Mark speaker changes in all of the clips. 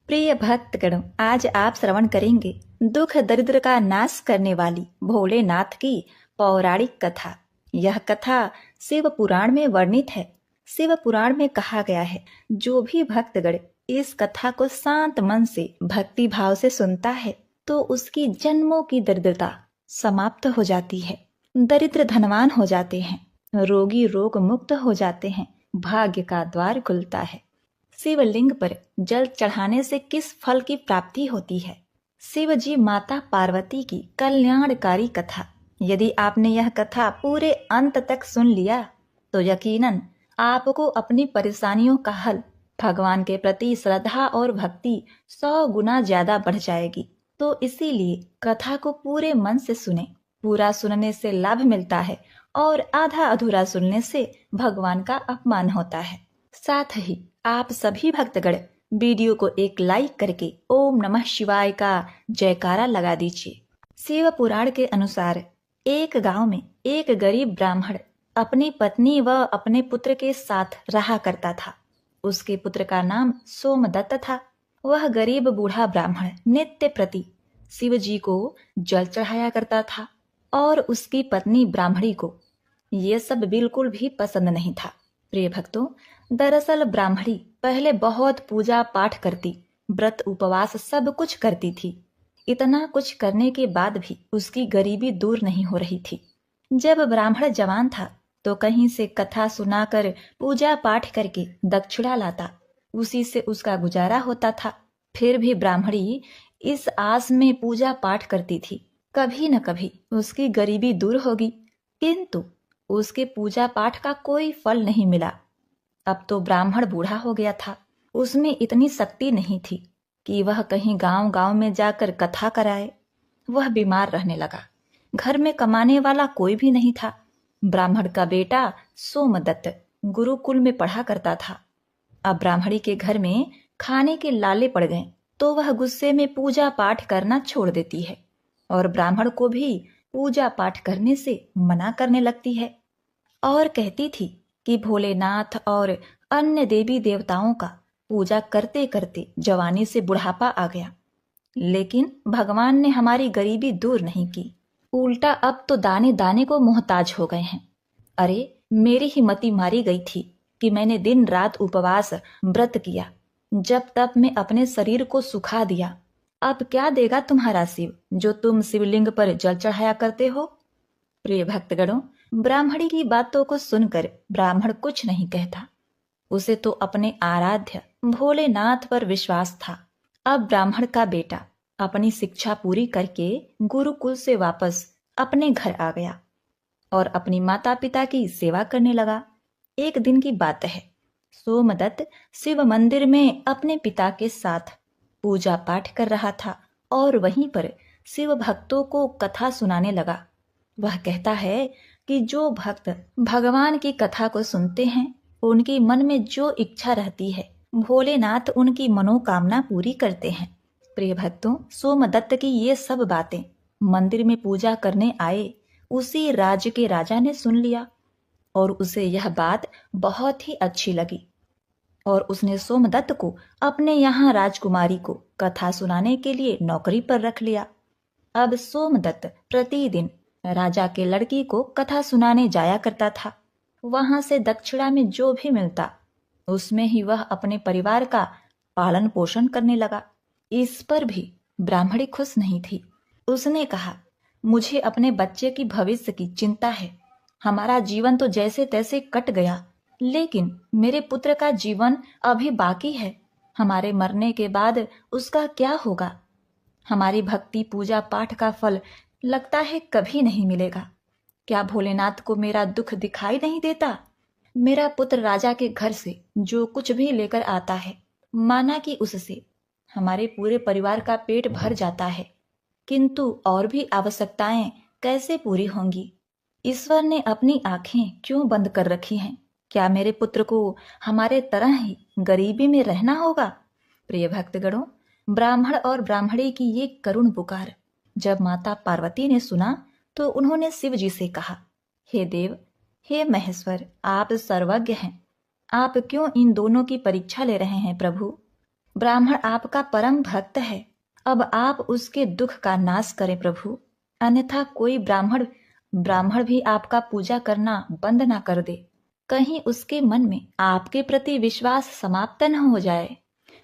Speaker 1: प्रिय भक्तगणों, आज आप श्रवण करेंगे दुख दरिद्र का नाश करने वाली भोलेनाथ की पौराणिक कथा। यह कथा शिव पुराण में वर्णित है। शिव पुराण में कहा गया है, जो भी भक्तगण इस कथा को शांत मन से भक्ति भाव से सुनता है तो उसकी जन्मों की दरिद्रता समाप्त हो जाती है। दरिद्र धनवान हो जाते हैं, रोगी रोग मुक्त हो जाते हैं, भाग्य का द्वार खुलता है। शिवलिंग पर जल चढ़ाने से किस फल की प्राप्ति होती है? शिव जी माता पार्वती की कल्याणकारी कथा। यदि आपने यह कथा पूरे अंत तक सुन लिया तो यकीनन आपको अपनी परेशानियों का हल, भगवान के प्रति श्रद्धा और भक्ति 100 गुना ज्यादा बढ़ जाएगी। तो इसीलिए कथा को पूरे मन से सुने। पूरा सुनने से लाभ मिलता है और आधा अधूरा सुनने से भगवान का अपमान होता है। साथ ही आप सभी भक्तगण वीडियो को एक लाइक करके ओम नमः शिवाय का जयकारा लगा दीजिए। शिव पुराण के अनुसार एक गांव में एक गरीब ब्राह्मण अपनी पत्नी व अपने पुत्र के साथ रहा करता था। उसके पुत्र का नाम सोमदत्त था। वह गरीब बूढ़ा ब्राह्मण नित्य प्रति शिव जी को जल चढ़ाया करता था और उसकी पत्नी ब्राह्मणी को ये सब बिल्कुल भी पसंद नहीं था। प्रिय भक्तों, दरअसल ब्राह्मणी पहले बहुत पूजा पाठ करती, व्रत उपवास सब कुछ करती थी। इतना कुछ करने के बाद भी उसकी गरीबी दूर नहीं हो रही थी। जब ब्राह्मण जवान था तो कहीं से कथा सुनाकर पूजा पाठ करके दक्षिणा लाता, उसी से उसका गुजारा होता था। फिर भी ब्राह्मणी इस आस में पूजा पाठ करती थी, कभी न कभी उसकी गरीबी दूर होगी। किंतु उसके पूजा पाठ का कोई फल नहीं मिला। अब तो ब्राह्मण बूढ़ा हो गया था, उसमें इतनी शक्ति नहीं थी कि वह कहीं गांव गांव में जाकर कथा कराए। वह बीमार रहने लगा। घर में कमाने वाला कोई भी नहीं था। ब्राह्मण का बेटा सोमदत्त गुरुकुल में पढ़ा करता था। अब ब्राह्मणी के घर में खाने के लाले पड़ गए तो वह गुस्से में पूजा पाठ करना छोड़ देती है और ब्राह्मण को भी पूजा पाठ करने से मना करने लगती है और कहती थी कि भोलेनाथ और अन्य देवी देवताओं का पूजा करते करते जवानी से बुढ़ापा आ गया, लेकिन भगवान ने हमारी गरीबी दूर नहीं की, उल्टा अब तो दाने दाने को मोहताज हो गए हैं। अरे, मेरी ही मति मारी गई थी कि मैंने दिन रात उपवास व्रत किया, जब तब मैं अपने शरीर को सुखा दिया। अब क्या देगा तुम्हारा शिव, जो तुम शिवलिंग पर जल चढ़ाया करते हो? प्रिय भक्तगणों, ब्राह्मणी की बातों को सुनकर ब्राह्मण कुछ नहीं कहता। उसे तो अपने आराध्य भोलेनाथ पर विश्वास था। अब ब्राह्मण का बेटा अपनी शिक्षा पूरी करके गुरुकुल से वापस अपने घर आ गया और अपनी माता पिता की सेवा करने लगा। एक दिन की बात है, सोमदत्त शिव मंदिर में अपने पिता के साथ पूजा पाठ कर रहा था और वहीं पर शिव भक्तों को कथा सुनाने लगा। वह कहता है कि जो भक्त भगवान की कथा को सुनते हैं, उनकी मन में जो इच्छा रहती है, भोलेनाथ उनकी मनोकामना पूरी करते हैं। प्रिय भक्तों, सोमदत्त की ये सब बातें मंदिर में पूजा करने आए उसी राज्य के राजा ने सुन लिया और उसे यह बात बहुत ही अच्छी लगी और उसने सोमदत्त को अपने यहाँ राजकुमारी को कथा सुनाने के लिए नौकरी पर रख लिया। अब सोमदत्त प्रतिदिन राजा के लड़की को कथा सुनाने जाया करता था। वहां से दक्षिणा में जो भी मिलता उसमें ही वह अपने परिवार का पालन पोषण करने लगा। इस पर भी ब्राह्मणी खुश नहीं थी। उसने कहा, मुझे अपने बच्चे की भविष्य की चिंता है। हमारा जीवन तो जैसे तैसे कट गया, लेकिन मेरे पुत्र का जीवन अभी बाकी है। हमारे मरने के बाद उसका क्या होगा? हमारी भक्ति पूजा पाठ का फल लगता है कभी नहीं मिलेगा। क्या भोलेनाथ को मेरा दुख दिखाई नहीं देता? मेरा पुत्र राजा के घर से जो कुछ भी लेकर आता है, माना कि उससे हमारे पूरे परिवार का पेट भर जाता है, किंतु और भी आवश्यकताएं कैसे पूरी होंगी? ईश्वर ने अपनी आंखें क्यों बंद कर रखी हैं? क्या मेरे पुत्र को हमारे तरह ही गरीबी में रहना होगा? प्रिय भक्तगणों, ब्राह्मण और ब्राह्मणी की ये करुण पुकार जब माता पार्वती ने सुना तो उन्होंने शिव जी से कहा, हे देव, हे महेश्वर, आप सर्वज्ञ हैं, आप क्यों इन दोनों की परीक्षा ले रहे हैं प्रभु? ब्राह्मण आपका परम भक्त है, अब आप उसके दुख का नाश करें प्रभु, अन्यथा कोई ब्राह्मण भी आपका पूजा करना बंद ना कर दे, कहीं उसके मन में आपके प्रति विश्वास समाप्त न हो जाए।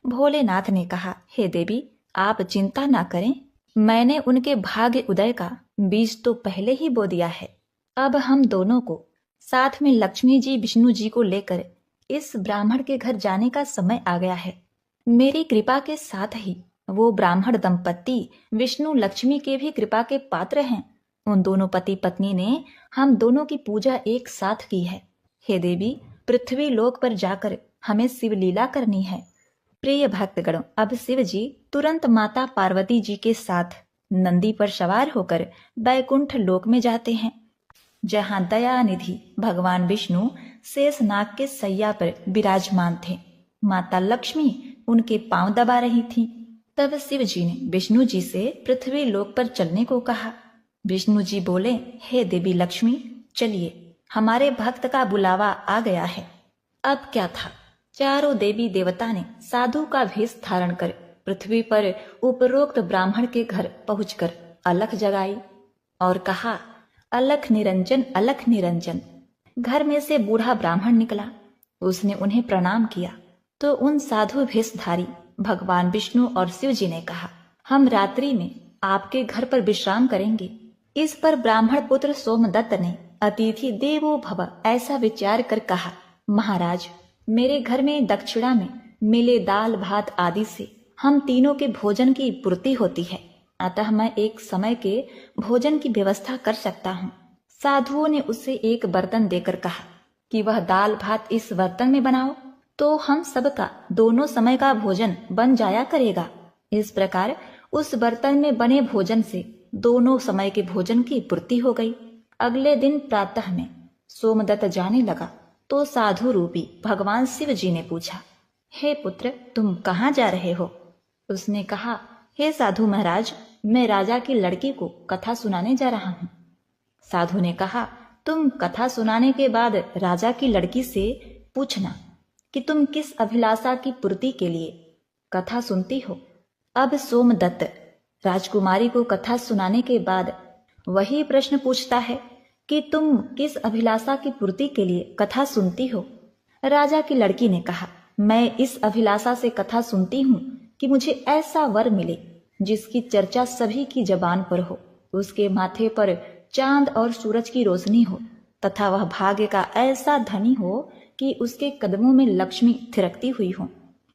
Speaker 1: भोलेनाथ ने कहा, हे देवी, आप चिंता ना करें, मैंने उनके भाग्य उदय का बीज तो पहले ही बो दिया है। अब हम दोनों को साथ में लक्ष्मी जी विष्णु जी को लेकर इस ब्राह्मण के घर जाने का समय आ गया है। मेरी कृपा के साथ ही वो ब्राह्मण दंपत्ति विष्णु लक्ष्मी के भी कृपा के पात्र हैं। उन दोनों पति पत्नी ने हम दोनों की पूजा एक साथ की है। हे देवी, पृथ्वी लोक पर जाकर हमें शिवलीला करनी है। प्रिय भक्तगणों, अब शिव जी तुरंत माता पार्वती जी के साथ नंदी पर सवार होकर बैकुंठ लोक में जाते हैं, जहां दयानिधि भगवान विष्णु शेषनाग के सैया पर विराजमान थे। माता लक्ष्मी उनके पांव दबा रही थीं। तब शिव जी ने विष्णु जी से पृथ्वी लोक पर चलने को कहा। विष्णु जी बोले, हे देवी लक्ष्मी, चलिए, हमारे भक्त का बुलावा आ गया है। अब क्या था, चारों देवी देवता ने साधु का भेष धारण कर पृथ्वी पर उपरोक्त ब्राह्मण के घर पहुंचकर अलख जगाई और कहा, अलख निरंजन, अलख निरंजन। घर में से बूढ़ा ब्राह्मण निकला। उसने उन्हें प्रणाम किया तो उन साधु भेषधारी भगवान विष्णु और शिव जी ने कहा, हम रात्रि में आपके घर पर विश्राम करेंगे। इस पर ब्राह्मण पुत्र सोमदत्त ने अतिथि देवो भव ऐसा विचार कर कहा, महाराज, मेरे घर में दक्षिणा में मिले दाल भात आदि से हम तीनों के भोजन की पूर्ति होती है, अतः मैं एक समय के भोजन की व्यवस्था कर सकता हूँ। साधुओं ने उसे एक बर्तन देकर कहा कि वह दाल भात इस बर्तन में बनाओ, तो हम सबका दोनों समय का भोजन बन जाया करेगा। इस प्रकार उस बर्तन में बने भोजन से दोनों समय के भोजन की पूर्ति हो गई। अगले दिन प्रातः में सोमदत्त जाने लगा तो साधु रूपी भगवान शिव जी ने पूछा, हे पुत्र, तुम कहाँ जा रहे हो? उसने कहा, हे साधु महाराज, मैं राजा की लड़की को कथा सुनाने जा रहा हूँ। साधु ने कहा, तुम कथा सुनाने के बाद राजा की लड़की से पूछना कि तुम किस अभिलाषा की पूर्ति के लिए कथा सुनती हो। अब सोमदत्त राजकुमारी को कथा सुनाने के बाद वही प्रश्न पूछता है कि तुम किस अभिलाषा की पूर्ति के लिए कथा सुनती हो। राजा की लड़की ने कहा, मैं इस अभिलाषा से कथा सुनती हूँ कि मुझे ऐसा वर मिले जिसकी चर्चा सभी की जबान पर हो, उसके माथे पर चांद और सूरज की रोशनी हो तथा वह भाग्य का ऐसा धनी हो कि उसके कदमों में लक्ष्मी थिरकती हुई हो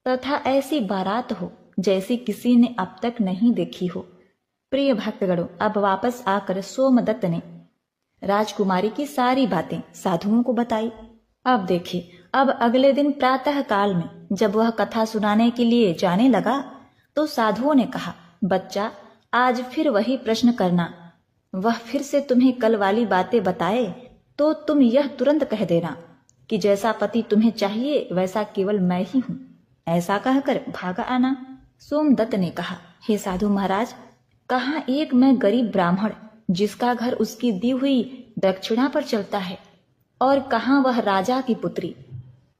Speaker 1: तथा ऐसी बारात हो जैसी किसी ने अब तक नहीं देखी हो। प्रिय भक्तगणों, अब वापस आकर सोमदत्त ने राजकुमारी की सारी बातें साधुओं को बताई। अब देखिए, अब अगले दिन प्रातः काल में जब वह कथा सुनाने के लिए जाने लगा तो साधुओं ने कहा, बच्चा, आज फिर वही प्रश्न करना। वह फिर से तुम्हें कल वाली बातें बताए तो तुम यह तुरंत कह देना कि जैसा पति तुम्हें चाहिए वैसा केवल मैं ही हूँ। ऐसा कहकर भागा आना। सोमदत्त ने कहा, हे साधु महाराज, कहाँ एक मैं गरीब ब्राह्मण जिसका घर उसकी दी हुई दक्षिणा पर चलता है, और कहाँ वह राजा की पुत्री।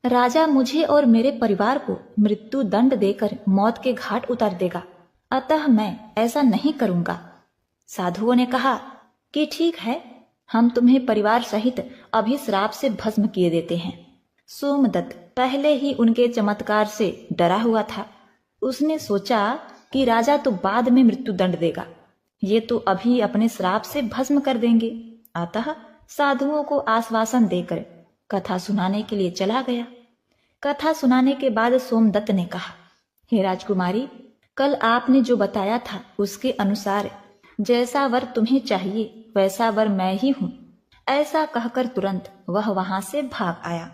Speaker 1: राजा मुझे और मेरे परिवार को मृत्यु दंड देकर मौत के घाट उतार देगा, अतः मैं ऐसा नहीं करूंगा। साधुओं ने कहा कि ठीक है, हम तुम्हें परिवार सहित अभी श्राप से भस्म किए देते हैं। सोमदत्त पहले ही उनके चमत्कार से डरा हुआ था। उसने सोचा कि राजा तो बाद में मृत्यु दंड देगा, ये तो अभी अपने श्राप से भस्म कर देंगे। अतः साधुओं को आश्वासन देकर कथा सुनाने के लिए चला गया। कथा सुनाने के बाद सोमदत्त ने कहा, हे राजकुमारी, कल आपने जो बताया था उसके अनुसार जैसा वर तुम्हें चाहिए वैसा वर मैं ही हूँ। ऐसा कहकर तुरंत वह वहां से भाग आया।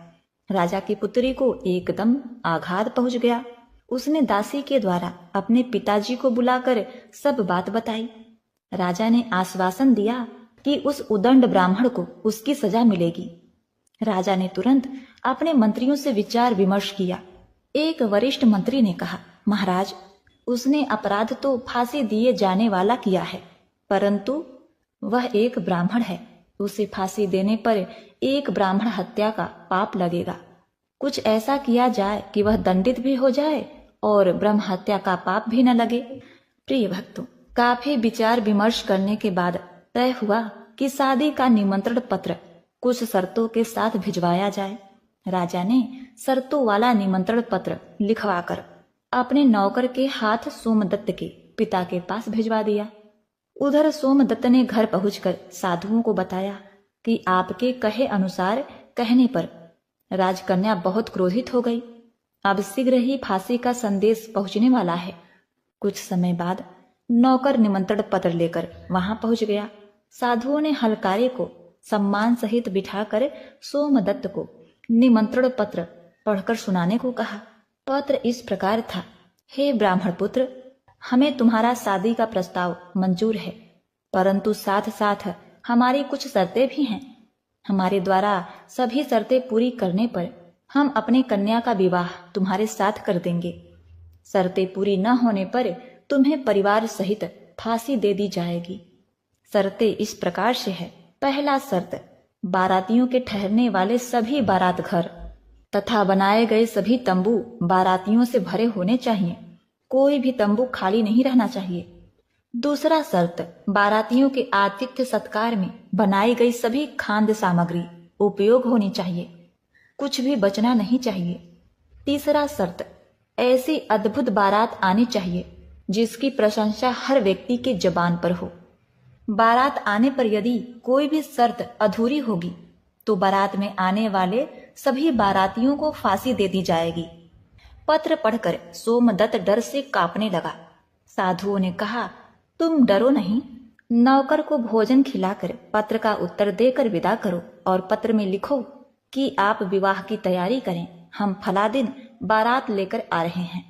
Speaker 1: राजा की पुत्री को एकदम आघात पहुंच गया। उसने दासी के द्वारा अपने पिताजी को बुलाकर सब बात बताई। राजा ने आश्वासन दिया कि उस उदंड ब्राह्मण को उसकी सजा मिलेगी। राजा ने तुरंत अपने मंत्रियों से विचार विमर्श किया। एक वरिष्ठ मंत्री ने कहा, महाराज, उसने अपराध तो फांसी दिए जाने वाला किया है, परंतु वह एक ब्राह्मण है। उसे फांसी देने पर एक ब्राह्मण हत्या का पाप लगेगा। कुछ ऐसा किया जाए कि वह दंडित भी हो जाए और ब्रह्म हत्या का पाप भी न लगे। प्रिय भक्तों, काफी विचार विमर्श करने के बाद तय हुआ कि शादी का निमंत्रण पत्र कुछ शर्तों के साथ भिजवाया जाए। राजा ने शर्तों वाला निमंत्रण पत्र लिखवाकर अपने नौकर के हाथ सोमदत्त के पिता के पास भिजवा दिया। उधर सोमदत्त ने घर पहुंचकर साधुओं को बताया कि आपके कहे अनुसार कहने पर राजकन्या बहुत क्रोधित हो गई। अब शीघ्र ही फांसी का संदेश पहुंचने वाला है। कुछ समय बाद नौकर निमंत्रण पत्र लेकर वहां पहुंच गया। साधुओं ने हलकारे को सम्मान सहित बिठाकर सोमदत्त को निमंत्रण पत्र पढ़कर सुनाने को कहा। पत्र इस प्रकार था, हे ब्राह्मण पुत्र, हमें तुम्हारा शादी का प्रस्ताव मंजूर है, परंतु साथ साथ हमारी कुछ शर्तें भी हैं। हमारे द्वारा सभी शर्तें पूरी करने पर हम अपने कन्या का विवाह तुम्हारे साथ कर देंगे। शर्तें पूरी न होने पर तुम्हें परिवार सहित फांसी दे दी जाएगी। शर्तें इस प्रकार से है। पहला शर्त, बारातियों के ठहरने वाले सभी बारात घर तथा बनाए गए सभी तंबू बारातियों से भरे होने चाहिए। कोई भी तंबू खाली नहीं रहना चाहिए। दूसरा शर्त, बारातियों के आतिथ्य सत्कार में बनाई गई सभी खाद्य सामग्री उपयोग होनी चाहिए, कुछ भी बचना नहीं चाहिए। तीसरा शर्त, ऐसी अद्भुत बारात आनी चाहिए जिसकी प्रशंसा हर व्यक्ति के जबान पर हो। बारात आने पर यदि कोई भी शर्त अधूरी होगी तो बारात में आने वाले सभी बारातियों को फांसी दे दी जाएगी। पत्र पढ़कर सोमदत्त डर से कांपने लगा। साधुओं ने कहा, तुम डरो नहीं, नौकर को भोजन खिलाकर पत्र का उत्तर देकर विदा करो और पत्र में लिखो कि आप विवाह की तैयारी करें, हम फला दिन बारात लेकर आ रहे हैं।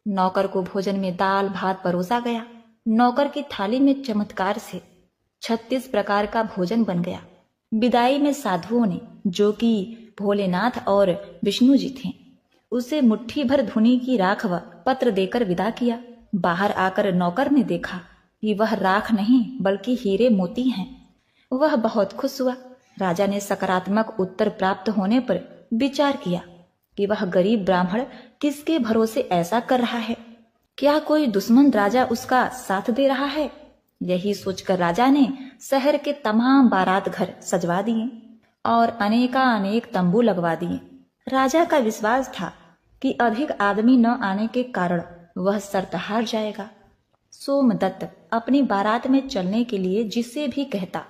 Speaker 1: नौकर को भोजन में दाल भात परोसा गया। नौकर की थाली में चमत्कार से 36 प्रकार का भोजन बन गया। विदाई में साधुओं ने, जो कि भोलेनाथ और विष्णु जी थे, उसे मुट्ठी भर धुनी की राख व पत्र देकर विदा किया। बाहर आकर नौकर ने देखा कि वह राख नहीं बल्कि हीरे मोती हैं। वह बहुत खुश हुआ। राजा ने सकारात्मक उत्तर प्राप्त होने पर विचार किया कि वह गरीब ब्राह्मण किसके भरोसे ऐसा कर रहा है। क्या कोई दुश्मन राजा उसका साथ दे रहा है? यही सोचकर राजा ने शहर के तमाम बारात घर सजवा दिए और अनेक तंबू लगवा दिए। राजा का विश्वास था कि अधिक आदमी न आने के कारण वह शर्त हार जाएगा। सोमदत्त अपनी बारात में चलने के लिए जिसे भी कहता,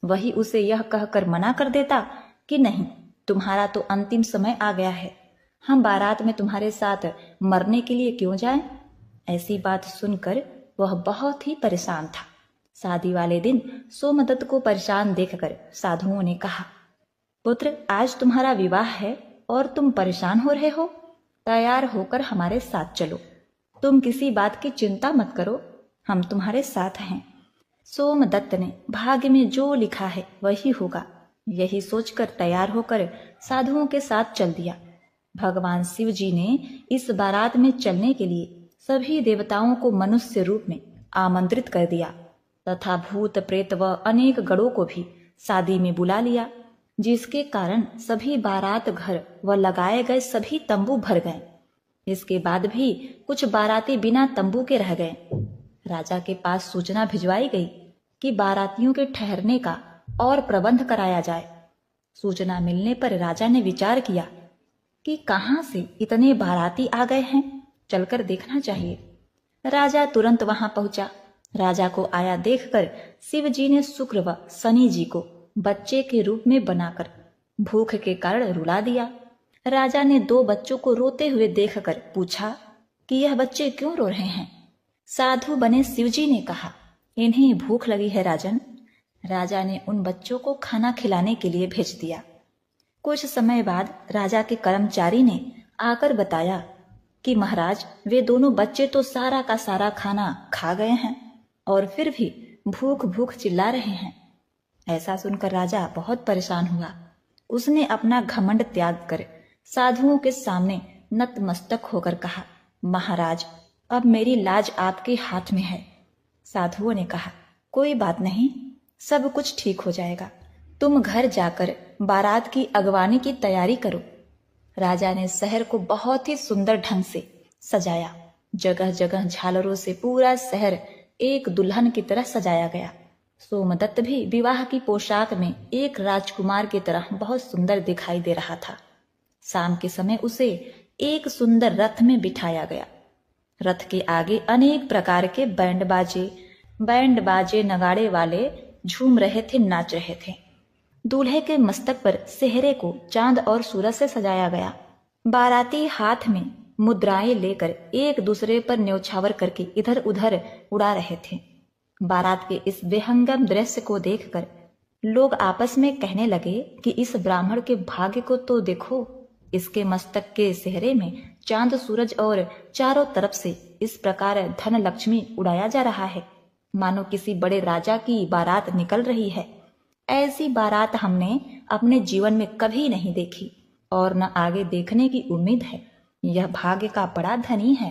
Speaker 1: वही उसे यह कहकर मना कर देता कि नहीं, तुम्हारा तो अंतिम समय आ गया है, हम बारात में तुम्हारे साथ मरने के लिए क्यों जाएं? ऐसी बात सुनकर वह बहुत ही परेशान था। शादी वाले दिन सोमदत्त को परेशान देखकर साधुओं ने कहा, पुत्र, आज तुम्हारा विवाह है और तुम परेशान हो रहे हो। तैयार होकर हमारे साथ चलो। तुम किसी बात की चिंता मत करो, हम तुम्हारे साथ हैं। सोमदत्त ने भाग्य में जो लिखा है वही होगा, यही सोचकर तैयार होकर साधुओं के साथ चल दिया। भगवान शिव जी ने इस बारात में चलने के लिए सभी देवताओं को मनुष्य रूप में आमंत्रित कर दिया तथा भूत प्रेत व अनेक गणों को भी शादी में बुला लिया, जिसके कारण सभी बारात घर व लगाए गए सभी तंबू भर गए। इसके बाद भी कुछ बाराती बिना तंबू के रह गए। राजा के पास सूचना भिजवाई गई कि बारातियों के ठहरने का और प्रबंध कराया जाए। सूचना मिलने पर राजा ने विचार किया कि कहां से इतने बाराती आ गए हैं, चलकर देखना चाहिए। राजा तुरंत वहां पहुंचा। राजा को आया देखकर शिव जी ने शुक्र व शनि जी को बच्चे के रूप में बनाकर भूख के कारण रुला दिया। राजा ने 2 बच्चों को रोते हुए देखकर पूछा कि यह बच्चे क्यों रो रहे हैं? साधु बने शिवजी ने कहा, इन्हें भूख लगी है राजन। राजा ने उन बच्चों को खाना खिलाने के लिए भेज दिया। कुछ समय बाद राजा के कर्मचारी ने आकर बताया कि महाराज, वे दोनों बच्चे तो सारा का सारा खाना खा गए हैं और फिर भी भूख भूख चिल्ला रहे हैं। ऐसा सुनकर राजा बहुत परेशान हुआ। उसने अपना घमंड त्याग कर साधुओं के सामने नतमस्तक होकर कहा, महाराज, अब मेरी लाज आपके हाथ में है। साधुओं ने कहा, कोई बात नहीं, सब कुछ ठीक हो जाएगा। तुम घर जाकर बारात की अगवानी की तैयारी करो। राजा ने शहर को बहुत ही सुंदर ढंग से सजाया। जगह जगह झालरों से पूरा शहर एक दुल्हन की तरह सजाया गया। सोमदत्त भी विवाह की पोशाक में एक राजकुमार की तरह बहुत सुंदर दिखाई दे रहा था। शाम के समय उसे एक सुंदर रथ में बिठाया गया। रथ के आगे अनेक प्रकार के बैंड बाजे नगाड़े वाले झूम रहे थे, नाच रहे थे। दूल्हे के मस्तक पर सेहरे को चांद और सूरज से सजाया गया। बाराती हाथ में मुद्राएं लेकर एक दूसरे पर न्यौछावर करके इधर उधर उड़ा रहे थे। बारात के इस बेहंगम दृश्य को देखकर लोग आपस में कहने लगे कि इस ब्राह्मण के भाग्य को तो देखो, इसके मस्तक के सेहरे में चांद सूरज और चारों तरफ से इस प्रकार धन लक्ष्मी उड़ाया जा रहा है, मानो किसी बड़े राजा की बारात निकल रही है। ऐसी बारात हमने अपने जीवन में कभी नहीं देखी और न आगे देखने की उम्मीद है। यह भाग्य का बड़ा धनी है।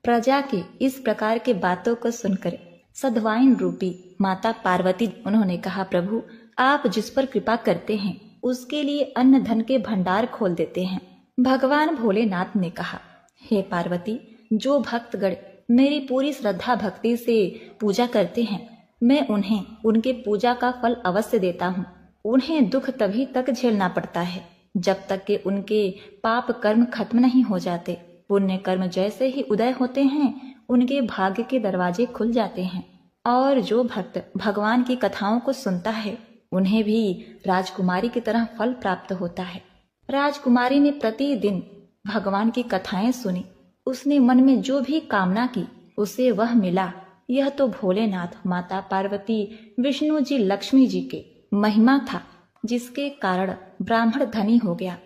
Speaker 1: प्रजा के इस प्रकार के बातों को सुनकर सद्वाइन रूपी माता पार्वती उन्होंने कहा, प्रभु आप जिस पर कृपा करते हैं उसके लिए अन्न धन के भंडार खोल देते हैं। भगवान भोलेनाथ ने कहा, हे पार्वती, जो भक्तगण मेरी पूरी श्रद्धा भक्ति से पूजा करते हैं मैं उन्हें उनके पूजा का फल अवश्य देता हूँ। उन्हें दुख तभी तक झेलना पड़ता है जब तक कि उनके पाप कर्म खत्म नहीं हो जाते। पुण्य कर्म जैसे ही उदय होते हैं उनके भाग्य के दरवाजे खुल जाते हैं और जो भक्त भगवान की कथाओं को सुनता है उन्हें भी राजकुमारी की तरह फल प्राप्त होता है। राजकुमारी ने प्रतिदिन भगवान की कथाएं सुनी। उसने मन में जो भी कामना की उसे वह मिला। यह तो भोलेनाथ, माता पार्वती, विष्णु जी, लक्ष्मी जी के महिमा था, जिसके कारण ब्राह्मण धनी हो गया।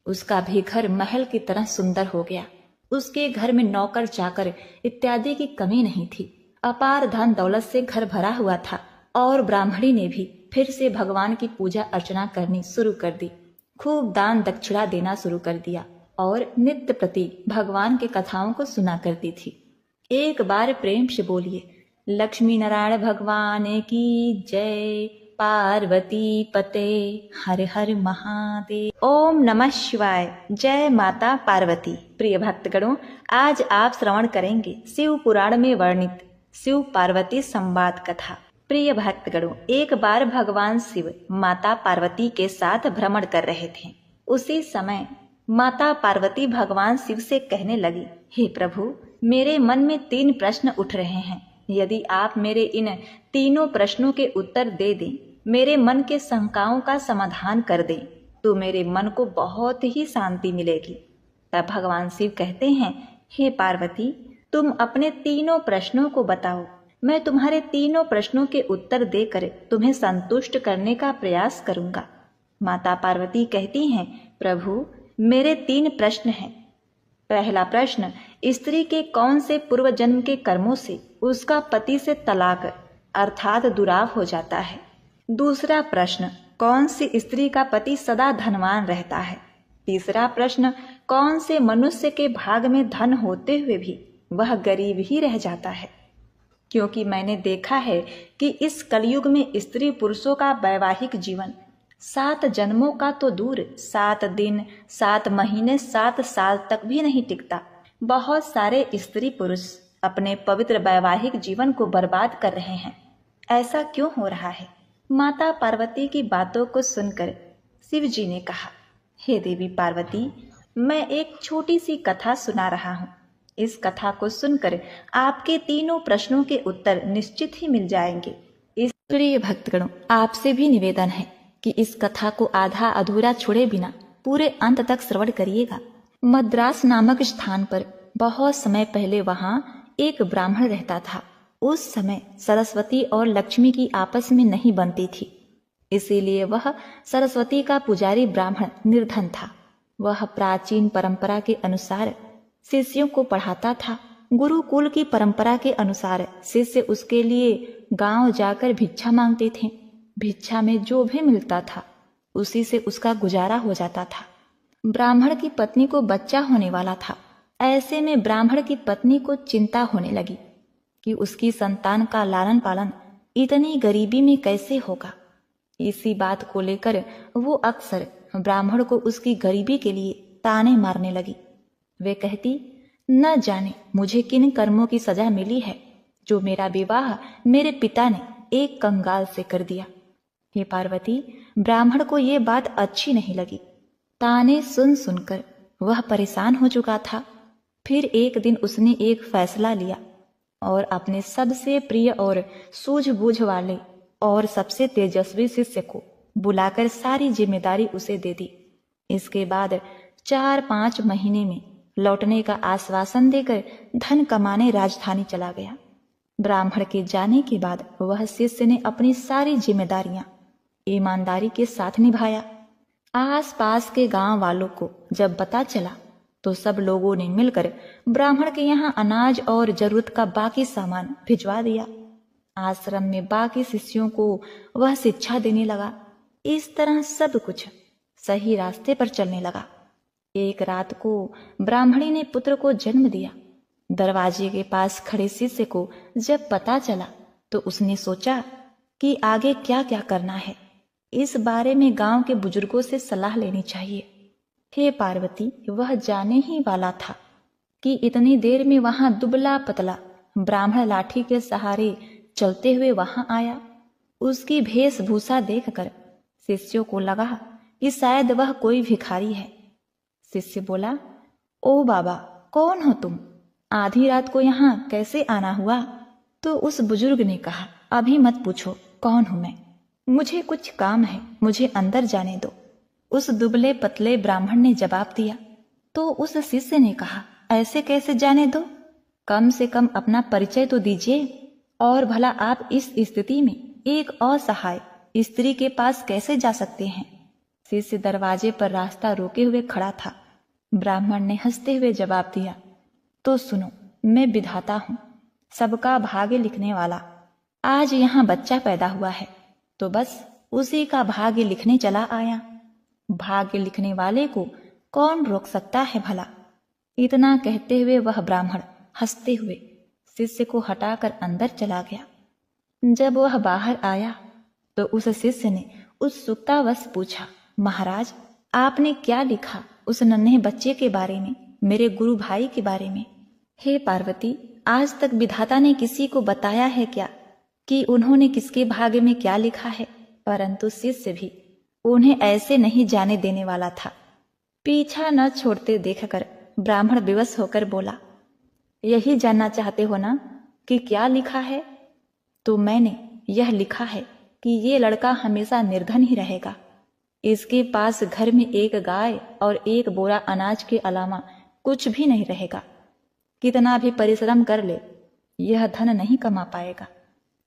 Speaker 1: उसका भी घर महल की तरह सुंदर हो गया। उसके घर में नौकर चाकर इत्यादि की कमी नहीं थी। अपार धन दौलत से घर भरा हुआ था और ब्राह्मणी ने भी फिर से भगवान की पूजा अर्चना करनी शुरू कर दी। खूब दान दक्षिणा देना शुरू कर दिया और नित्य प्रति भगवान के कथाओं को सुना करती थी। एक बार प्रेम से बोलिए, लक्ष्मी नारायण भगवान की जय, पार्वती पते हर हर महादेव। ओम नमः शिवाय। जय माता पार्वती। प्रिय भक्तगणों, आज आप श्रवण करेंगे शिव पुराण में वर्णित शिव पार्वती संवाद कथा। प्रिय भक्तगणों, एक बार भगवान शिव माता पार्वती के साथ भ्रमण कर रहे थे। उसी समय माता पार्वती भगवान शिव से कहने लगी, हे प्रभु, मेरे मन में 3 प्रश्न उठ रहे हैं। यदि आप मेरे इन तीनों प्रश्नों के उत्तर दे दें, मेरे मन के शंकाओं का समाधान कर दें, तो मेरे मन को बहुत ही शांति मिलेगी। तब भगवान शिव कहते हैं, हे पार्वती, तुम अपने तीनों प्रश्नों को बताओ। मैं तुम्हारे तीनों प्रश्नों के उत्तर देकर तुम्हें संतुष्ट करने का प्रयास करूंगा। माता पार्वती कहती हैं, प्रभु, मेरे 3 प्रश्न हैं। पहला प्रश्न, स्त्री के कौन से पूर्व जन्म के कर्मों से उसका पति से तलाक अर्थात दुराव हो जाता है। दूसरा प्रश्न, कौन सी स्त्री का पति सदा धनवान रहता है। तीसरा प्रश्न, कौन से मनुष्य के भाग में धन होते हुए भी वह गरीब ही रह जाता है। क्योंकि मैंने देखा है कि इस कलयुग में स्त्री पुरुषों का वैवाहिक जीवन 7 जन्मों का तो दूर 7 दिन, 7 महीने, 7 साल तक भी नहीं टिकता। बहुत सारे स्त्री पुरुष अपने पवित्र वैवाहिक जीवन को बर्बाद कर रहे हैं। ऐसा क्यों हो रहा है? माता पार्वती की बातों को सुनकर शिव जी ने कहा, हे देवी पार्वती, मैं एक छोटी सी कथा सुना रहा हूँ। इस कथा को सुनकर आपके तीनों प्रश्नों के उत्तर निश्चित ही मिल जाएंगे। इस प्रिय भक्तगणों, आपसे भी निवेदन है कि इस कथा को आधा अधूरा छोड़े बिना पूरे अंत तक श्रवण करिएगा। मद्रास नामक स्थान पर बहुत समय पहले वहां एक ब्राह्मण रहता था। उस समय सरस्वती और लक्ष्मी की आपस में नहीं बनती थी, इसीलिए वह सरस्वती का पुजारी ब्राह्मण निर्धन था। वह प्राचीन परंपरा के अनुसार शिष्यों को पढ़ाता था। गुरुकुल की परंपरा के अनुसार शिष्य उसके लिए गांव जाकर भिक्षा मांगते थे। भिक्षा में जो भी मिलता था उसी से उसका गुजारा हो जाता था। ब्राह्मण की पत्नी को बच्चा होने वाला था। ऐसे में ब्राह्मण की पत्नी को चिंता होने लगी कि उसकी संतान का लालन पालन इतनी गरीबी में कैसे होगा। इसी बात को लेकर वो अक्सर ब्राह्मण को उसकी गरीबी के लिए ताने मारने लगी। वे कहती, न जाने मुझे किन कर्मों की सजा मिली है जो मेरा विवाह मेरे पिता ने एक कंगाल से कर दिया। हे पार्वती, ब्राह्मण को ये बात अच्छी नहीं लगी। ताने सुन सुनकर वह परेशान हो चुका था। फिर एक दिन उसने एक फैसला लिया और अपने सबसे प्रिय और सूझबूझ वाले और सबसे तेजस्वी शिष्य को बुलाकर सारी जिम्मेदारी उसे दे दी। इसके बाद 4-5 महीने में लौटने का आश्वासन देकर धन कमाने राजधानी चला गया। ब्राह्मण के जाने के बाद वह शिष्य ने अपनी सारी जिम्मेदारियां ईमानदारी के साथ निभाया। आस पास के गांव वालों को जब पता चला तो सब लोगों ने मिलकर ब्राह्मण के यहाँ अनाज और जरूरत का बाकी सामान भिजवा दिया। आश्रम में बाकी शिष्यों को वह शिक्षा देने लगा। इस तरह सब कुछ सही रास्ते पर चलने लगा। एक रात को ब्राह्मणी ने पुत्र को जन्म दिया। दरवाजे के पास खड़े शिष्य को जब पता चला तो उसने सोचा कि आगे क्या क्या करना है। इस बारे में गांव के बुजुर्गों से सलाह लेनी चाहिए। हे पार्वती, वह जाने ही वाला था कि इतनी देर में वहां दुबला पतला ब्राह्मण लाठी के सहारे चलते हुए वहां आया। उसकी वेशभूषा देखकर शिष्यों को लगा कि शायद वह कोई भिखारी है। शिष्य बोला, ओ बाबा, कौन हो तुम? आधी रात को यहाँ कैसे आना हुआ? तो उस बुजुर्ग ने कहा, अभी मत पूछो कौन हूं मैं, मुझे कुछ काम है, मुझे अंदर जाने दो। उस दुबले पतले ब्राह्मण ने जवाब दिया। तो उस शिष्य ने कहा, ऐसे कैसे जाने दो? कम से कम अपना परिचय तो दीजिए। और भला आप इस स्थिति में एक असहाय स्त्री के पास कैसे जा सकते हैं? शिष्य दरवाजे पर रास्ता रोके हुए खड़ा था। ब्राह्मण ने हंसते हुए जवाब दिया, तो सुनो, मैं विधाता हूं, सबका भाग्य लिखने वाला। आज यहाँ बच्चा पैदा हुआ है तो बस उसी का भाग्य लिखने चला आया। भाग्य लिखने वाले को कौन रोक सकता है भला? इतना कहते हुए वह ब्राह्मण हंसते हुए शिष्य को हटाकर अंदर चला गया। जब वह बाहर आया तो उस शिष्य ने उत्सुकतावश पूछा, महाराज, आपने क्या लिखा उस नन्हे बच्चे के बारे में, मेरे गुरु भाई के बारे में? हे पार्वती, आज तक विधाता ने किसी को बताया है क्या कि उन्होंने किसके भाग्य में क्या लिखा है? परंतु शिष्य भी उन्हें ऐसे नहीं जाने देने वाला था। पीछा न छोड़ते देखकर ब्राह्मण विवश होकर बोला, यही जानना चाहते हो ना कि क्या लिखा है? तो मैंने यह लिखा है कि ये लड़का हमेशा निर्धन ही रहेगा। इसके पास घर में एक गाय और एक बोरा अनाज के अलावा कुछ भी नहीं रहेगा। कितना भी परिश्रम कर ले, यह धन नहीं कमा पाएगा।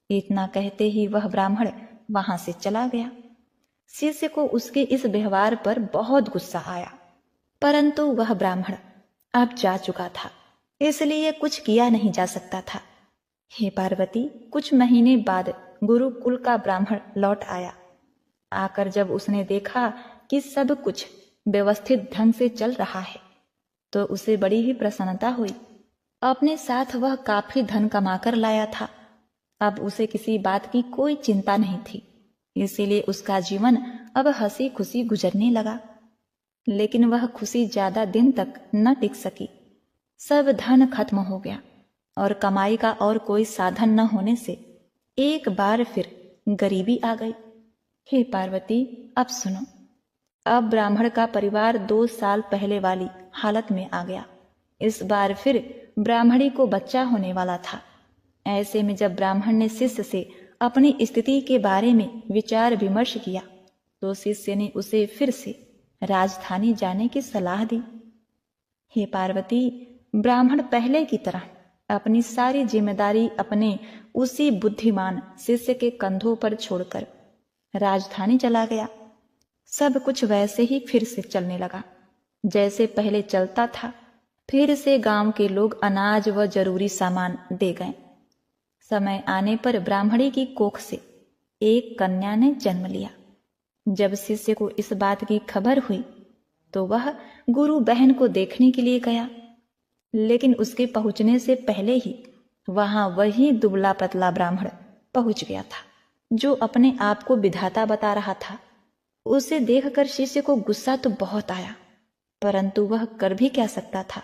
Speaker 1: इतना कहते ही वह ब्राह्मण वहां से चला गया। शिष्य को उसके इस व्यवहार पर बहुत गुस्सा आया, परंतु वह ब्राह्मण अब जा चुका था, इसलिए कुछ किया नहीं जा सकता था। हे पार्वती, कुछ महीने बाद गुरुकुल का ब्राह्मण लौट आया। आकर जब उसने देखा कि सब कुछ व्यवस्थित ढंग से चल रहा है तो उसे बड़ी ही प्रसन्नता हुई। अपने साथ वह काफी धन कमाकर लाया था। अब उसे किसी बात की कोई चिंता नहीं थी, इसीलिए उसका जीवन अब हंसी खुशी गुजरने लगा। लेकिन वह खुशी ज्यादा दिन तक न टिक सकी। सब धन खत्म हो गया और कमाई का और कोई साधन न होने से एक बार फिर गरीबी आ गई। हे पार्वती, अब सुनो। अब ब्राह्मण का परिवार 2 साल पहले वाली हालत में आ गया। इस बार फिर ब्राह्मणी को बच्चा होने वाला था। ऐसे में जब ब्राह्मण ने शिष्य से अपनी स्थिति के बारे में विचार विमर्श किया तो शिष्य ने उसे फिर से राजधानी जाने की सलाह दी। हे पार्वती, ब्राह्मण पहले की तरह अपनी सारी जिम्मेदारी अपने उसी बुद्धिमान शिष्य के कंधों पर छोड़कर राजधानी चला गया। सब कुछ वैसे ही फिर से चलने लगा जैसे पहले चलता था। फिर से गांव के लोग अनाज व जरूरी सामान दे गए। समय आने पर ब्राह्मणी की कोख से एक कन्या ने जन्म लिया। जब शिष्य को इस बात की खबर हुई तो वह गुरु बहन को देखने के लिए गया, लेकिन उसके पहुंचने से पहले ही वहां वही दुबला पतला ब्राह्मण पहुंच गया था जो अपने आप को विधाता बता रहा था। उसे देखकर शिष्य को गुस्सा तो बहुत आया, परंतु वह कर भी क्या सकता था।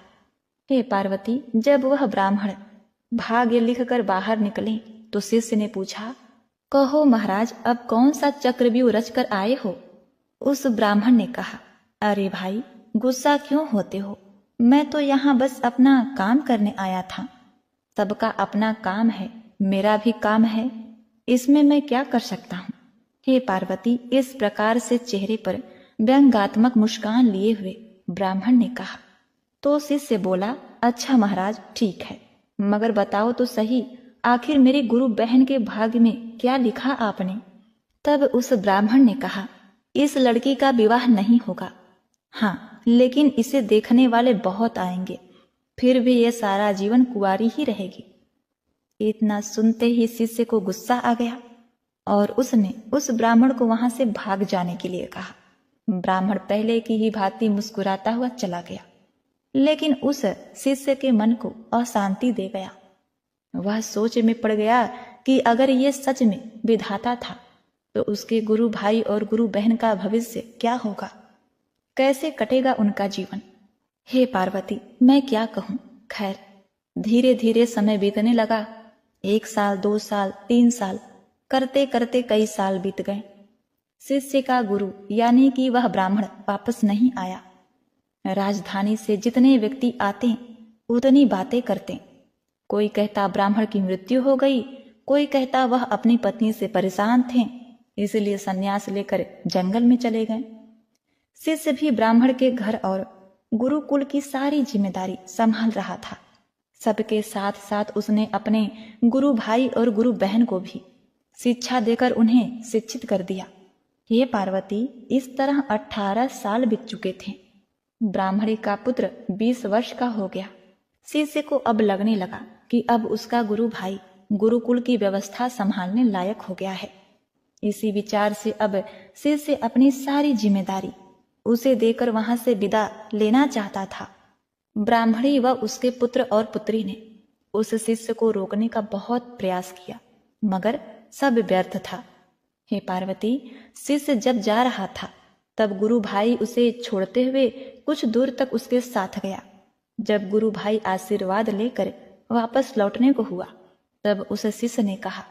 Speaker 1: हे पार्वती, जब वह ब्राह्मण भाग्य लिखकर बाहर निकले तो शिष्य ने पूछा, कहो महाराज, अब कौन सा चक्रव्यूह रचकर आए हो? उस ब्राह्मण ने कहा, अरे भाई, गुस्सा क्यों होते हो? मैं तो यहाँ बस अपना काम करने आया था। सबका अपना काम है, मेरा भी काम है, इसमें मैं क्या कर सकता हूँ? हे पार्वती, इस प्रकार से चेहरे पर व्यंग्यात्मक मुस्कान लिए हुए ब्राह्मण ने कहा। तो शिष्य बोला, अच्छा महाराज, ठीक है, मगर बताओ तो सही, आखिर मेरी गुरु बहन के भाग्य में क्या लिखा आपने? तब उस ब्राह्मण ने कहा, इस लड़की का विवाह नहीं होगा। हाँ, लेकिन इसे देखने वाले बहुत आएंगे, फिर भी ये सारा जीवन कुंवारी ही रहेगी। इतना सुनते ही शिष्य को गुस्सा आ गया और उसने उस ब्राह्मण को वहां से भाग जाने के लिए कहा। ब्राह्मण पहले की ही भांति मुस्कुराता हुआ चला गया, लेकिन उस शिष्य के मन को अशांति दे गया। वह सोच में पड़ गया कि अगर ये सच में विधाता था तो उसके गुरु भाई और गुरु बहन का भविष्य क्या होगा, कैसे कटेगा उनका जीवन। हे पार्वती, मैं क्या कहूं। खैर, धीरे धीरे समय बीतने लगा। 1 साल, 2 साल, 3 साल करते करते कई साल बीत गए। शिष्य का गुरु यानी कि वह ब्राह्मण वापस नहीं आया। राजधानी से जितने व्यक्ति आते उतनी बातें करते। कोई कहता ब्राह्मण की मृत्यु हो गई, कोई कहता वह अपनी पत्नी से परेशान थे इसलिए संन्यास लेकर जंगल में चले गए। शिष्य भी ब्राह्मण के घर और गुरुकुल की सारी जिम्मेदारी संभाल रहा था। सबके साथ साथ उसने अपने गुरु भाई और गुरु बहन को भी शिक्षा देकर उन्हें शिक्षित कर दिया। ये पार्वती, इस तरह 18 साल बीत चुके थे। ब्राह्मणी का पुत्र 20 वर्ष का हो गया। शिष्य को अब लगने लगा कि अब उसका गुरु भाई गुरुकुल की व्यवस्था संभालने लायक हो गया है। इसी विचार से अब शिष्य अपनी सारी जिम्मेदारी उसे देकर वहां से विदा लेना चाहता था। ब्राह्मणी व उसके पुत्र और पुत्री ने उस शिष्य को रोकने का बहुत प्रयास किया, मगर सब व्यर्थ था। हे पार्वती, शिष्य जब जा रहा था तब गुरु भाई उसे छोड़ते हुए कुछ दूर तक उसके साथ गया। जब गुरु भाई आशीर्वाद लेकर वापस लौटने को हुआ तब उस शिष्य ने कहा,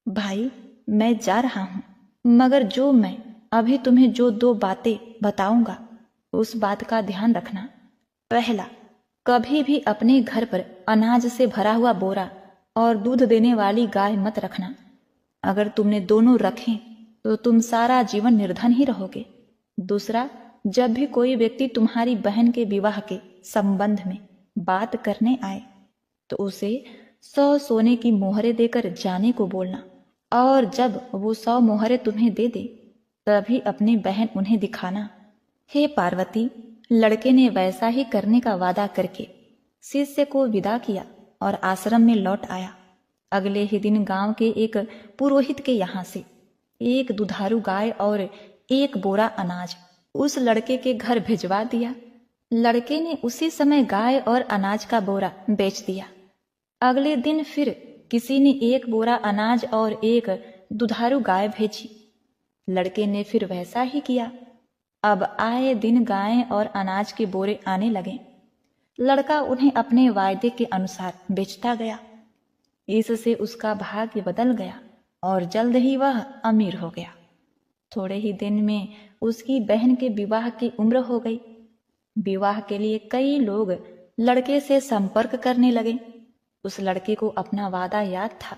Speaker 1: भाई, मैं जा रहा हूं, मगर जो मैं अभी तुम्हें जो 2 बातें बताऊंगा उस बात का ध्यान रखना। पहला, कभी भी अपने घर पर अनाज से भरा हुआ बोरा और दूध देने वाली गाय मत रखना। अगर तुमने दोनों रखे तो तुम सारा जीवन निर्धन ही रहोगे। दूसरा, जब भी कोई व्यक्ति तुम्हारी बहन के विवाह के संबंध में बात करने आए तो उसे 100 सोने की मोहरें देकर जाने को बोलना, और जब वो 100 मोहरें तुम्हें दे दे तभी अपनी बहन उन्हें दिखाना। हे पार्वती, लड़के ने वैसा ही करने का वादा करके शिष्य को विदा किया और आश्रम में लौट आया। अगले ही दिन गांव के एक पुरोहित के यहाँ से एक दुधारू गाय और एक बोरा अनाज उस लड़के के घर भिजवा दिया। लड़के ने उसी समय गाय और अनाज का बोरा बेच दिया। अगले दिन फिर किसी ने एक बोरा अनाज और एक दुधारू गाय भेजी। लड़के ने फिर वैसा ही किया। अब आए दिन गायें और अनाज के बोरे आने लगे। लड़का उन्हें अपने वायदे के अनुसार बेचता गया। इससे उसका भाग्य बदल गया और जल्द ही वह अमीर हो गया। थोड़े ही दिन में उसकी बहन के विवाह की उम्र हो गई। विवाह के लिए कई लोग लड़के से संपर्क करने लगे। उस लड़के को अपना वादा याद था।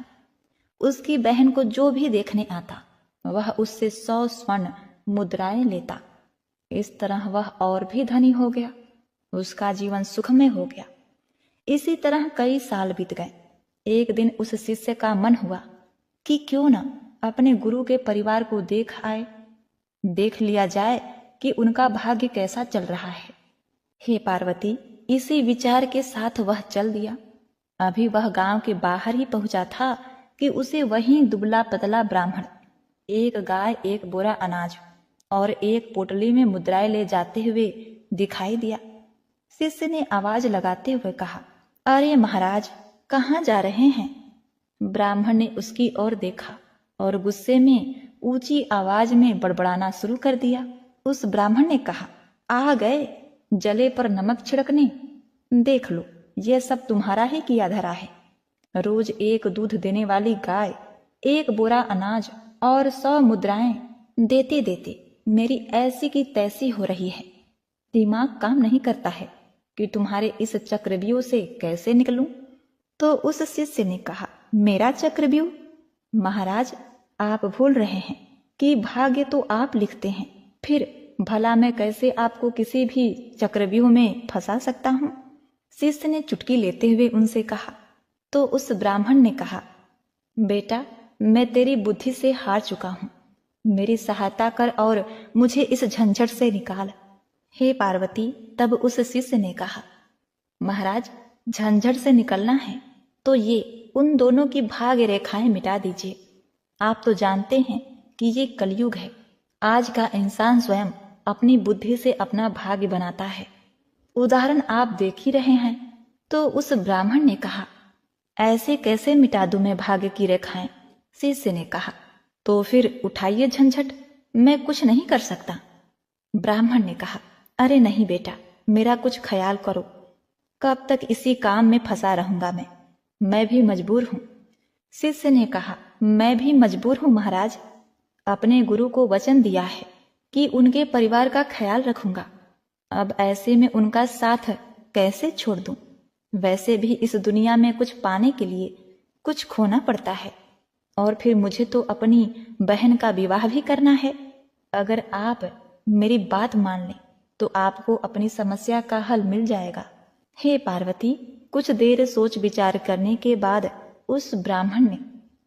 Speaker 1: उसकी बहन को जो भी देखने आता वह उससे 100 स्वर्ण मुद्राएं लेता। इस तरह वह और भी धनी हो गया। उसका जीवन सुखमय हो गया। इसी तरह कई साल बीत गए। एक दिन उस शिष्य का मन हुआ कि क्यों न अपने गुरु के परिवार को देख लिया जाए कि उनका भाग्य कैसा चल रहा है। हे पार्वती, इसी विचार के साथ वह चल दिया। अभी वह गांव के बाहर ही पहुंचा था कि उसे वहीं दुबला पतला ब्राह्मण एक गाय, एक बोरा अनाज और एक पोटली में मुद्राएं ले जाते हुए दिखाई दिया। शिष्य ने आवाज लगाते हुए कहा, अरे महाराज, कहाँ जा रहे हैं? ब्राह्मण ने उसकी ओर देखा और गुस्से में ऊंची आवाज में बड़बड़ाना शुरू कर दिया। उस ब्राह्मण ने कहा, आ गए जले पर नमक छिड़कने। देख लो, यह सब तुम्हारा ही किया धरा है। रोज एक दूध देने वाली गाय, एक बोरा अनाज और 100 मुद्राएं देते देते मेरी ऐसी की तैसी हो रही है। दिमाग काम नहीं करता है कि तुम्हारे इस चक्रव्यूह से कैसे निकलूं। तो उस शिष्य ने कहा, मेरा चक्रव्यूह? महाराज, आप भूल रहे हैं कि भाग्य तो आप लिखते हैं, फिर भला मैं कैसे आपको किसी भी चक्रव्यूह में फंसा सकता हूं? शिष्य ने चुटकी लेते हुए उनसे कहा। तो उस ब्राह्मण ने कहा, बेटा, मैं तेरी बुद्धि से हार चुका हूं, मेरी सहायता कर और मुझे इस झंझट से निकाल। हे पार्वती, तब उस शिष्य ने कहा, महाराज, झंझट से निकलना है तो ये उन दोनों की भाग्य रेखाएं मिटा दीजिए। आप तो जानते हैं कि ये कलयुग है। आज का इंसान स्वयं अपनी बुद्धि से अपना भाग्य बनाता है। उदाहरण आप देख ही रहे हैं। तो उस ब्राह्मण ने कहा, ऐसे कैसे मिटा दूं मैं भाग्य की रेखाएं? शिष्य ने कहा, तो फिर उठाइए झंझट, मैं कुछ नहीं कर सकता। ब्राह्मण ने कहा, अरे नहीं बेटा, मेरा कुछ ख्याल करो, कब तक इसी काम में फंसा रहूंगा मैं भी मजबूर हूं। शिष्य ने कहा, मैं भी मजबूर हूं महाराज, अपने गुरु को वचन दिया है कि उनके परिवार का ख्याल रखूंगा। अब ऐसे में उनका साथ कैसे छोड़ दूं? वैसे भी इस दुनिया में कुछ पाने के लिए कुछ खोना पड़ता है, और फिर मुझे तो अपनी बहन का विवाह भी करना है। अगर आप मेरी बात मान लें तो आपको अपनी समस्या का हल मिल जाएगा। हे पार्वती, कुछ देर सोच विचार करने के बाद उस ब्राह्मण ने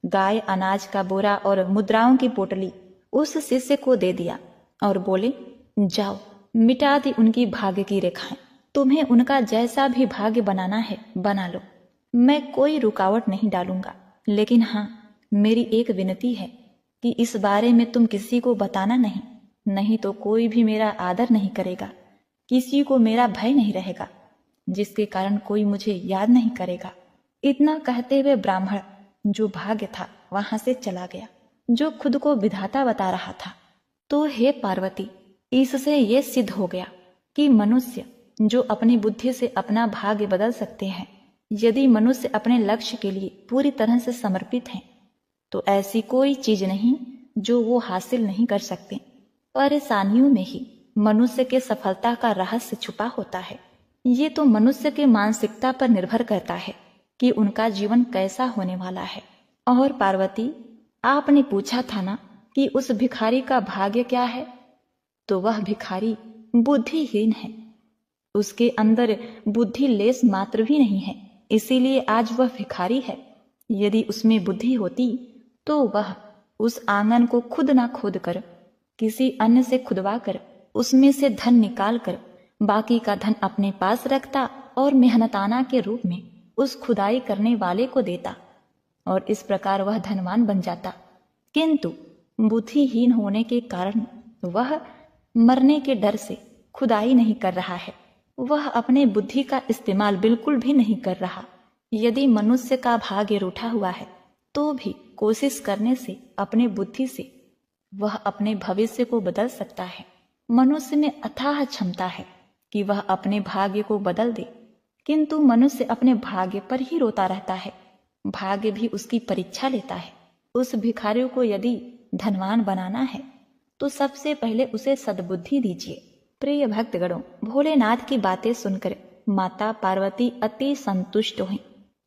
Speaker 1: गाय, अनाज का बोरा और मुद्राओं की पोटली उस शिष्य को दे दिया और बोले, जाओ, मिटा दी उनकी भाग्य की रेखाएं। तुम्हें उनका जैसा भी भाग्य बनाना है बना लो, मैं कोई रुकावट नहीं डालूंगा। लेकिन हाँ, मेरी एक विनती है कि इस बारे में तुम किसी को बताना नहीं तो कोई भी मेरा आदर नहीं करेगा, किसी को मेरा भय नहीं रहेगा, जिसके कारण कोई मुझे याद नहीं करेगा। इतना कहते हुए ब्राह्मण, जो भाग्य था, वहां से चला गया, जो खुद को विधाता बता रहा था। तो हे पार्वती, इससे ये सिद्ध हो गया कि मनुष्य जो अपनी बुद्धि से अपना भाग्य बदल सकते हैं, यदि मनुष्य अपने लक्ष्य के लिए पूरी तरह से समर्पित हैं, तो ऐसी कोई चीज नहीं जो वो हासिल नहीं कर सकते। परेशानियों में ही मनुष्य के सफलता का रहस्य छुपा होता है। ये तो मनुष्य के मानसिकता पर निर्भर करता है कि उनका जीवन कैसा होने वाला है। और पार्वती, आपने पूछा था ना कि उस भिखारी का भाग्य क्या है, तो वह भिखारी बुद्धिहीन है, उसके अंदर बुद्धि लेस मात्र भी नहीं है, इसीलिए आज वह भिखारी है। यदि उसमें बुद्धि होती तो वह उस आंगन को खुद ना खोद कर, किसी अन्य से खुदवा कर, उसमें से धन निकाल कर बाकी का धन अपने पास रखता और मेहनताना के रूप में उस खुदाई करने वाले को देता, और इस प्रकार वह धनवान बन जाता। किंतु बुद्धिहीन होने के कारण वह मरने के डर से खुदाई नहीं कर रहा है, वह अपने बुद्धि का इस्तेमाल बिल्कुल भी नहीं कर रहा। यदि मनुष्य का भाग्य रूठा हुआ है तो भी कोशिश करने से, अपने बुद्धि से वह अपने भविष्य को बदल सकता है। मनुष्य में अथाह क्षमता है कि वह अपने भाग्य को बदल दे, किंतु मनुष्य अपने भाग्य पर ही रोता रहता है। भाग्य भी उसकी परीक्षा लेता है। उस भिखारी को यदि धनवान बनाना है तो सबसे पहले उसे सद्बुद्धि दीजिए। प्रिय भक्तगणों, भोलेनाथ की बातें सुनकर माता पार्वती अति संतुष्ट हुई।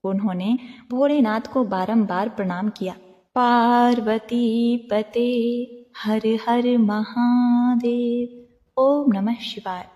Speaker 1: उन्होंने भोलेनाथ को बारंबार प्रणाम किया। पार्वती पते हर हर महादेव। ओम नमः शिवाय।